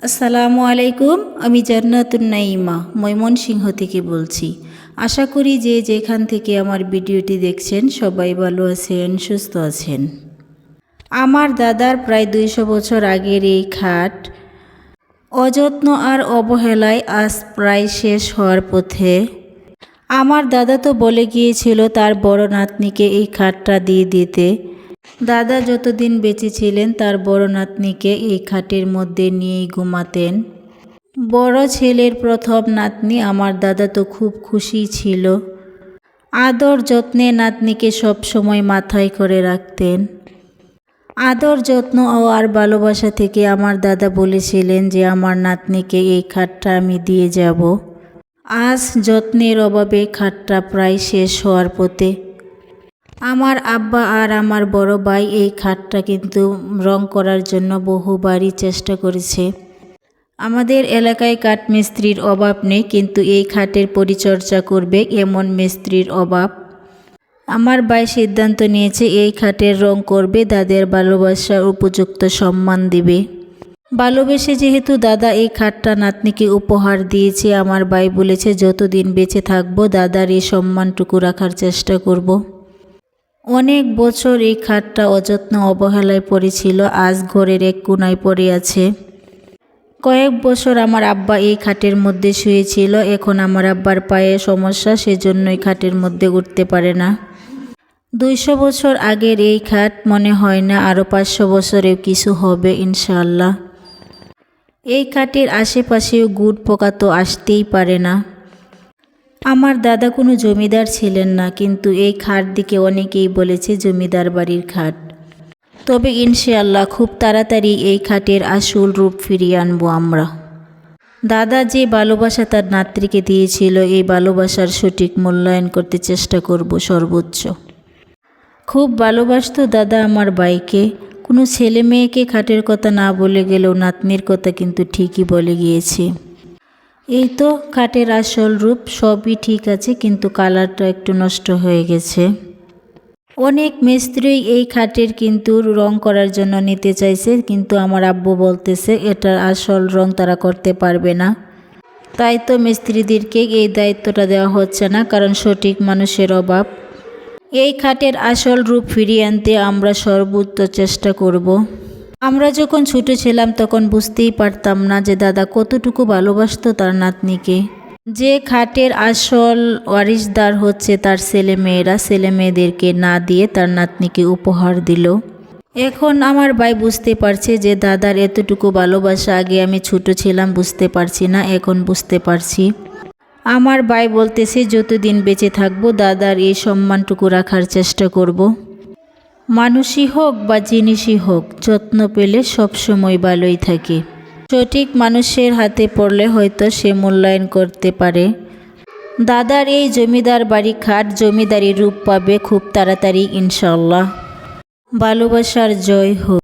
আসসালামু আলাইকুম। আমি জান্নাতুন নাইমা ময়মনসিংহ থেকে বলছি। আশা করি যে যেখান থেকে আমার ভিডিওটি দেখছেন সবাই ভালো আছেন, সুস্থ আছেন। আমার দাদার প্রায় 200 বছর আগের এই খাট অযত্ন আর অবহেলায় আজ প্রায় শেষ হওয়ার পথে। আমার দাদা তো বলে গিয়েছিল তার বড় নাতনিকে এই খাটটা দিয়ে দিতে। দাদা যতদিন বেঁচে ছিলেন তার বড় নাতনিকে এই খাটের মধ্যে নিয়েই ঘুমাতেন। বড় ছেলের প্রথম নাতনি আমার দাদা তো খুব খুশি ছিল। আদর যত্নে নাতনিকে সব সময় মাথায় করে রাখতেন। আদর যত্ন আর ভালোবাসা থেকে আমার দাদা বলেছিলেন যে আমার নাতনিকে এই খাটটা আমি দিয়ে যাব। আজ যত্নের অভাবে খাটটা প্রায় শেষ হওয়ার পথে। আমার আব্বা আর আমার বড় ভাই এই খাটটা কিন্তু রং করার জন্য বহুবারই চেষ্টা করেছে। আমাদের এলাকায় কাঠ মিস্ত্রির অভাব নেই, কিন্তু এই খাটের পরিচর্যা করবে এমন মিস্ত্রির অভাব। আমার ভাই সিদ্ধান্ত নিয়েছে এই খাটের রং করবে, দাদার ভালোবাসার উপযুক্ত সম্মান দিবে। ভালোবেসে যেহেতু দাদা এই খাটটা নাতনিকে উপহার দিয়েছে, আমার ভাই বলেছে যতদিন বেঁচে থাকবো দাদার এই সম্মানটুকু রাখার চেষ্টা করব। অনেক বছর এই খাটটা অযত্ন অবহেলায় পড়েছিল, আজ ঘরের এক কোণায় পড়ে আছে। কয়েক বছর আমার আব্বা এই খাটের মধ্যে শুয়েছিল। এখন আমার আব্বার পায়ে সমস্যা, সেজন্যই খাটের মধ্যে উঠতে পারে না। 200 বছর আগের এই খাট, মনে হয় না আরও 500 বছরেও কিছু হবে ইনশাআল্লাহ। এই খাটের আশেপাশেও গুড় পোকা তো আসতেই পারে না। আমার দাদা কোনো জমিদার ছিলেন না, কিন্তু এই খাট দিকে অনেকেই বলেছে জমিদার বাড়ির খাট। তবে ইনশাআল্লাহ খুব তাড়াতাড়ি এই খাটের আসল রূপ ফিরিয়ে আনবো আমরা। দাদা যে ভালোবাসা তার নাতনিকে দিয়েছিল, এই ভালোবাসার সঠিক মূল্যায়ন করতে চেষ্টা করব সর্বোচ্চ। খুব ভালোবাসতো দাদা আমার ভাইকে। কোনো ছেলে মেয়েকে খাটের কথা না বলে গেলেও নাতনির কথা কিন্তু ঠিকই বলে গিয়েছে। এই তো খাটের আসল রূপ, সবই ঠিক আছে, কিন্তু কালারটা একটু নষ্ট হয়ে গেছে। অনেক মিস্ত্রি এই খাটের কিন্তু রং করার জন্য নিতে চাইছে, কিন্তু আমার আব্বু বলতেছে এটার আসল রং তারা করতে পারবে না। তাই তো মিস্ত্রিদেরকে এই দায়িত্বটা দেওয়া হচ্ছে না, কারণ সঠিক মানুষের অভাব। এই খাটের আসল রূপ ফিরিয়ে আনতে আমরা সর্বোচ্চ চেষ্টা করব। আমরা যখন ছোট ছিলাম তখন বুঝতেই পারতাম না যে দাদা কতটুকু ভালোবাসতো তার নাতনিকে। যে খাটের আসল ওয়ারিশদার হচ্ছে তার ছেলেমেয়েরা, ছেলেমেয়েদেরকে না দিয়ে তার নাতনিকে উপহার দিল। এখন আমার ভাই বুঝতে পারছে যে দাদার এতটুকু ভালোবাসা আগে আমি ছোট ছিলাম বুঝতে পারছি না, এখন বুঝতে পারছি। আমার ভাই বলতেছে যতদিন বেঁচে থাকবো দাদার এই সম্মানটুকু রাখার চেষ্টা করব। মানুষই হোক বা জিনিসই হোক, যত্ন পেলে সবসময় ভালোই থাকে। সঠিক মানুষের হাতে পড়লে হয়তো সে মূল্যায়ন করতে পারে। দাদার এই জমিদার বাড়ি খাট জমিদারি রূপ পাবে খুব তাড়াতাড়ি ইনশাআল্লাহ। ভালোবাসার জয় হোক।